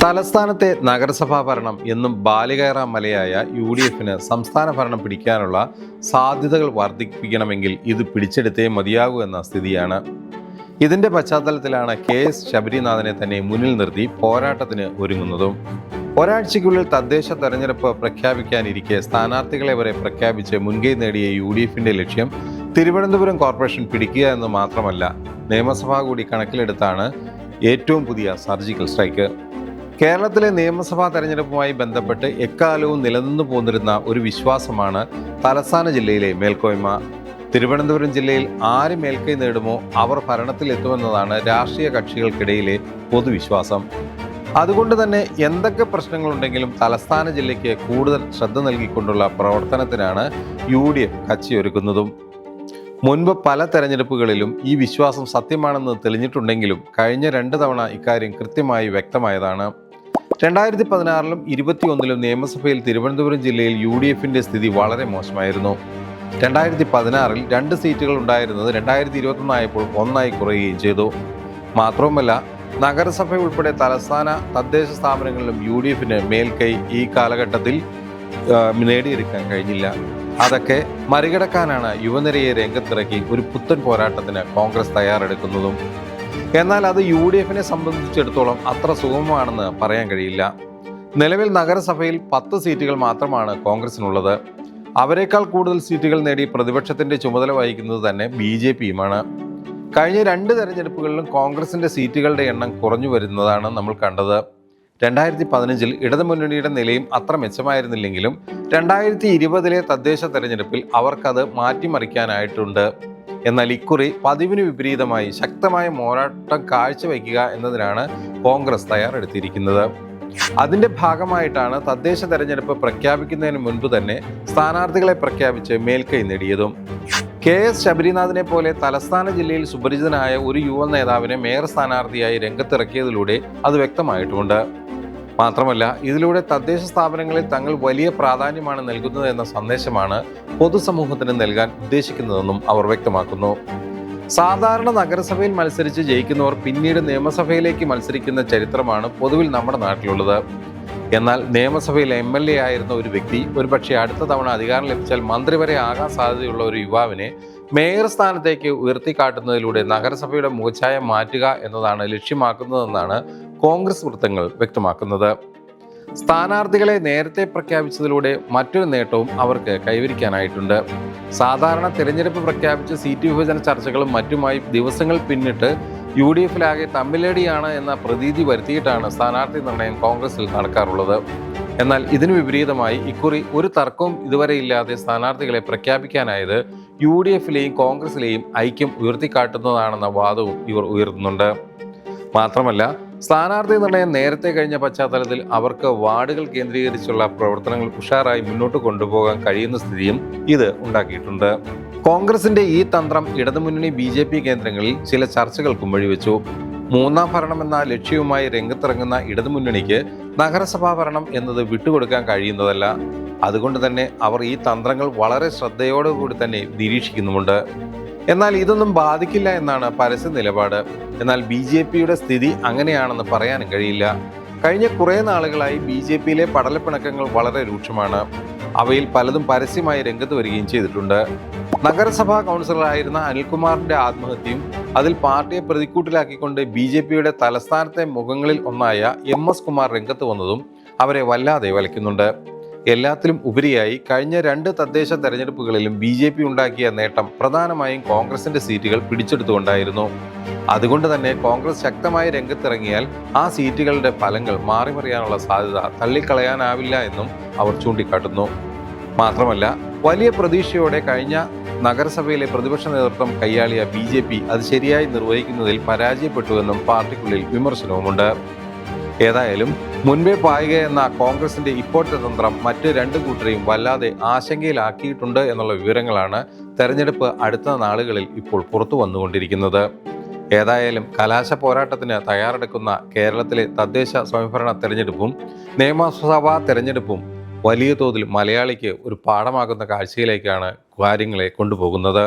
തലസ്ഥാനത്തെ നഗരസഭാ ഭരണം എന്നും ബാലികയറാം മലയായ UDFന് സംസ്ഥാന ഭരണം പിടിക്കാനുള്ള സാധ്യതകൾ വർദ്ധിപ്പിക്കണമെങ്കിൽ ഇത് പിടിച്ചെടുത്തേ മതിയാകൂ എന്ന സ്ഥിതിയാണ്. ഇതിന്റെ പശ്ചാത്തലത്തിലാണ് KS ശബരിനാഥനെ തന്നെ മുന്നിൽ നിർത്തി പോരാട്ടത്തിന് ഒരുങ്ങുന്നതും. ഒരാഴ്ചയ്ക്കുള്ളിൽ തദ്ദേശ തെരഞ്ഞെടുപ്പ് പ്രഖ്യാപിക്കാനിരിക്കെ സ്ഥാനാർത്ഥികളെ വരെ പ്രഖ്യാപിച്ച് മുൻകൈ നേടിയ UDFന്റെ ലക്ഷ്യം തിരുവനന്തപുരം കോർപ്പറേഷൻ പിടിക്കുക എന്ന് മാത്രമല്ല, നിയമസഭ കൂടി കണക്കിലെടുത്താണ് ഏറ്റവും പുതിയ സർജിക്കൽ സ്ട്രൈക്ക്. കേരളത്തിലെ നിയമസഭാ തെരഞ്ഞെടുപ്പുമായി ബന്ധപ്പെട്ട് എക്കാലവും നിലനിന്നു പോന്നിരുന്ന ഒരു വിശ്വാസമാണ് തലസ്ഥാന ജില്ലയിലെ മേൽക്കോയ്മ. തിരുവനന്തപുരം ജില്ലയിൽ ആര് മേൽക്കൈ നേടുമോ അവർ ഭരണത്തിലെത്തുമെന്നതാണ് രാഷ്ട്രീയ കക്ഷികൾക്കിടയിലെ പൊതുവിശ്വാസം. അതുകൊണ്ട് തന്നെ എന്തൊക്കെ പ്രശ്നങ്ങളുണ്ടെങ്കിലും തലസ്ഥാന ജില്ലയ്ക്ക് കൂടുതൽ ശ്രദ്ധ നൽകിക്കൊണ്ടുള്ള പ്രവർത്തനത്തിനാണ് UDF കച്ചിയൊരുക്കുന്നതും. മുൻപ് പല തെരഞ്ഞെടുപ്പുകളിലും ഈ വിശ്വാസം സത്യമാണെന്ന് തെളിഞ്ഞിട്ടുണ്ടെങ്കിലും കഴിഞ്ഞ 2 തവണ ഇക്കാര്യം കൃത്യമായി വ്യക്തമായതാണ്. 2016-ലും 2021-ലും നിയമസഭയിൽ തിരുവനന്തപുരം ജില്ലയിൽ UDFന്റെ സ്ഥിതി വളരെ മോശമായിരുന്നു. 2016-ൽ 2 സീറ്റുകൾ ഉണ്ടായിരുന്നത് 2021 ആയപ്പോൾ 1 കുറയുകയും ചെയ്തു. മാത്രവുമല്ല, നഗരസഭ ഉൾപ്പെടെ തലസ്ഥാന തദ്ദേശ സ്ഥാപനങ്ങളിലും UDFന് മേൽക്കൈ ഈ കാലഘട്ടത്തിൽ നേടിയെടുക്കാൻ കഴിഞ്ഞില്ല. അതൊക്കെ മറികടക്കാനാണ് യുവനിരയെ രംഗത്തിറക്കി ഒരു പുത്തൻ പോരാട്ടത്തിന് കോൺഗ്രസ് തയ്യാറെടുക്കുന്നതും. എന്നാൽ അത് UDFനെ സംബന്ധിച്ചിടത്തോളം അത്ര സുഗമമാണെന്ന് പറയാൻ കഴിയില്ല. നിലവിൽ നഗരസഭയിൽ 10 സീറ്റുകൾ മാത്രമാണ് കോൺഗ്രസിനുള്ളത്. അവരെക്കാൾ കൂടുതൽ സീറ്റുകൾ നേടി പ്രതിപക്ഷത്തിന്റെ ചുമതല വഹിക്കുന്നത് തന്നെ BJPയുമാണ്. കഴിഞ്ഞ 2 തെരഞ്ഞെടുപ്പുകളിലും കോൺഗ്രസിന്റെ സീറ്റുകളുടെ എണ്ണം കുറഞ്ഞു വരുന്നതാണ് നമ്മൾ കണ്ടത്. 2015-ൽ ഇടതുമുന്നണിയുടെ നിലയും അത്ര മെച്ചമായിരുന്നില്ലെങ്കിലും 2020-ലെ തദ്ദേശ തെരഞ്ഞെടുപ്പിൽ അവർക്കത് മാറ്റിമറിക്കാനായിട്ടുണ്ട്. എന്നാൽ ഇക്കുറി പതിവിന് വിപരീതമായി ശക്തമായ പോരാട്ടം കാഴ്ചവെക്കുക എന്നതിനാണ് കോൺഗ്രസ് തയ്യാറെടുത്തിരിക്കുന്നത്. അതിന്റെ ഭാഗമായിട്ടാണ് തദ്ദേശ തെരഞ്ഞെടുപ്പ് പ്രഖ്യാപിക്കുന്നതിന് മുൻപ് തന്നെ സ്ഥാനാർത്ഥികളെ പ്രഖ്യാപിച്ച് മേൽക്കൈ നേടിയതും. KS ശബരിനാഥിനെ പോലെ തലസ്ഥാന ജില്ലയിൽ സുപരിചിതനായ ഒരു യുവ നേതാവിനെ മേയർ സ്ഥാനാർത്ഥിയായി രംഗത്തിറക്കിയതിലൂടെ അത് വ്യക്തമായിട്ടുമുണ്ട്. മാത്രമല്ല, ഇതിലൂടെ തദ്ദേശ സ്ഥാപനങ്ങളിൽ തങ്ങൾ വലിയ പ്രാധാന്യമാണ് നൽകുന്നത് എന്ന സന്ദേശമാണ് പൊതുസമൂഹത്തിന് നൽകാൻ ഉദ്ദേശിക്കുന്നതെന്നും അവർ വ്യക്തമാക്കുന്നു. സാധാരണ നഗരസഭയിൽ മത്സരിച്ച് ജയിക്കുന്നവർ പിന്നീട് നിയമസഭയിലേക്ക് മത്സരിക്കുന്ന ചരിത്രമാണ് പൊതുവിൽ നമ്മുടെ നാട്ടിലുള്ളത്. എന്നാൽ നിയമസഭയിൽ MLA ആയിരുന്ന ഒരു വ്യക്തി ഒരുപക്ഷെ അടുത്ത തവണ അധികാരം ലഭിച്ചാൽ മന്ത്രി വരെ ആകാൻ സാധ്യതയുള്ള ഒരു യുവാവിനെ മേയർ സ്ഥാനത്തേക്ക് ഉയർത്തിക്കാട്ടുന്നതിലൂടെ നഗരസഭയുടെ മുഖച്ഛായ മാറ്റുക എന്നതാണ് ലക്ഷ്യമാക്കുന്നതെന്നാണ് കോൺഗ്രസ് വൃത്തങ്ങൾ വ്യക്തമാക്കുന്നത്. സ്ഥാനാർത്ഥികളെ നേരത്തെ പ്രഖ്യാപിച്ചതിലൂടെ മറ്റൊരു നേട്ടവും അവർക്ക് കൈവരിക്കാനായിട്ടുണ്ട്. സാധാരണ തിരഞ്ഞെടുപ്പ് പ്രഖ്യാപിച്ച് സീറ്റ് വിഭജന ചർച്ചകളും മറ്റുമായി ദിവസങ്ങൾ പിന്നിട്ട് UDFലാകെ തമ്മിലടിയാണ് എന്ന പ്രതീതി വരുത്തിയിട്ടാണ് സ്ഥാനാർത്ഥി നിർണയം കോൺഗ്രസിൽ നടക്കാറുള്ളത്. എന്നാൽ ഇതിനു വിപരീതമായി ഇക്കുറി ഒരു തർക്കവും ഇതുവരെ ഇല്ലാതെ സ്ഥാനാർത്ഥികളെ പ്രഖ്യാപിക്കാനായത് UDFലെയും കോൺഗ്രസിലെയും ഐക്യം ഉയർത്തിക്കാട്ടുന്നതാണെന്ന വാദവും ഇവർ ഉയർത്തുന്നുണ്ട്. മാത്രമല്ല, സ്ഥാനാർത്ഥി നിർണയം നേരത്തെ കഴിഞ്ഞ പശ്ചാത്തലത്തിൽ അവർക്ക് വാർഡുകൾ കേന്ദ്രീകരിച്ചുള്ള പ്രവർത്തനങ്ങൾ ഉഷാറായി മുന്നോട്ട് കൊണ്ടുപോകാൻ കഴിയുന്ന സ്ഥിതിയും ഇത് ഉണ്ടാക്കിയിട്ടുണ്ട്. കോൺഗ്രസിന്റെ ഈ തന്ത്രം ഇടതുമുന്നണി BJP കേന്ദ്രങ്ങളിൽ ചില ചർച്ചകൾക്കും വഴിവെച്ചു. 3ാം ഭരണമെന്ന ലക്ഷ്യവുമായി രംഗത്തിറങ്ങുന്ന ഇടതുമുന്നണിക്ക് നഗരസഭാ ഭരണം എന്നത് വിട്ടുകൊടുക്കാൻ കഴിയുന്നതല്ല. അതുകൊണ്ട് തന്നെ അവർ ഈ തന്ത്രങ്ങൾ വളരെ ശ്രദ്ധയോടുകൂടി തന്നെ നിരീക്ഷിക്കുന്നുമുണ്ട്. എന്നാൽ ഇതൊന്നും ബാധിക്കില്ല എന്നാണ് പരസ്യ നിലപാട്. എന്നാൽ BJPയുടെ സ്ഥിതി അങ്ങനെയാണെന്ന് പറയാനും കഴിയില്ല. കഴിഞ്ഞ കുറേ നാളുകളായി BJPയിലെ പടലപ്പിണക്കങ്ങൾ വളരെ രൂക്ഷമാണ്. അവയിൽ പലതും പരസ്യമായി രംഗത്ത് വരികയും ചെയ്തിട്ടുണ്ട്. നഗരസഭാ കൗൺസിലറായിരുന്ന അനിൽകുമാറിന്റെ ആത്മഹത്യയും അതിൽ പാർട്ടിയെ പ്രതിക്കൂട്ടിലാക്കിക്കൊണ്ട് BJPയുടെ തലസ്ഥാനത്തെ മുഖങ്ങളിൽ ഒന്നായ MS കുമാർ രംഗത്ത് വന്നതും അവരെ വല്ലാതെ വലയ്ക്കുന്നുണ്ട്. എല്ലാത്തിലും ഉപരിയായി കഴിഞ്ഞ 2 തദ്ദേശ തെരഞ്ഞെടുപ്പുകളിലും BJP ഉണ്ടാക്കിയ നേട്ടം പ്രധാനമായും കോൺഗ്രസിന്റെ സീറ്റുകൾ പിടിച്ചെടുത്തുകൊണ്ടായിരുന്നു. അതുകൊണ്ട് തന്നെ കോൺഗ്രസ് ശക്തമായി രംഗത്തിറങ്ങിയാൽ ആ സീറ്റുകളുടെ ഫലങ്ങൾ മാറിമറിയാനുള്ള സാധ്യത തള്ളിക്കളയാനാവില്ല എന്നും അവർ ചൂണ്ടിക്കാട്ടുന്നു. മാത്രമല്ല, വലിയ പ്രതീക്ഷയോടെ കഴിഞ്ഞ നഗരസഭയിലെ പ്രതിപക്ഷ നേതൃത്വം കൈയാളിയ BJP അത് ശരിയായി നിർവഹിക്കുന്നതിൽ പരാജയപ്പെട്ടുവെന്നും പാർട്ടിക്കുള്ളിൽ വിമർശനവുമുണ്ട്. ഏതായാലും മുൻപേ പായുക എന്ന കോൺഗ്രസിന്റെ ഇപ്പോഴത്തെ തന്ത്രം മറ്റ് 2 കൂട്ടരെയും വല്ലാതെ ആശങ്കയിലാക്കിയിട്ടുണ്ട് എന്നുള്ള വിവരങ്ങളാണ് തെരഞ്ഞെടുപ്പ് അടുത്ത നാളുകളിൽ ഇപ്പോൾ പുറത്തു വന്നുകൊണ്ടിരിക്കുന്നത്. ഏതായാലും കലാശ പോരാട്ടത്തിന് തയ്യാറെടുക്കുന്ന കേരളത്തിലെ തദ്ദേശ സ്വയംഭരണ തെരഞ്ഞെടുപ്പും നിയമസഭാ തെരഞ്ഞെടുപ്പും വലിയ തോതിൽ മലയാളിക്ക് ഒരു പാഠമാകുന്ന കാഴ്ചയിലേക്കാണ് കാര്യങ്ങളെ കൊണ്ടുപോകുന്നത്.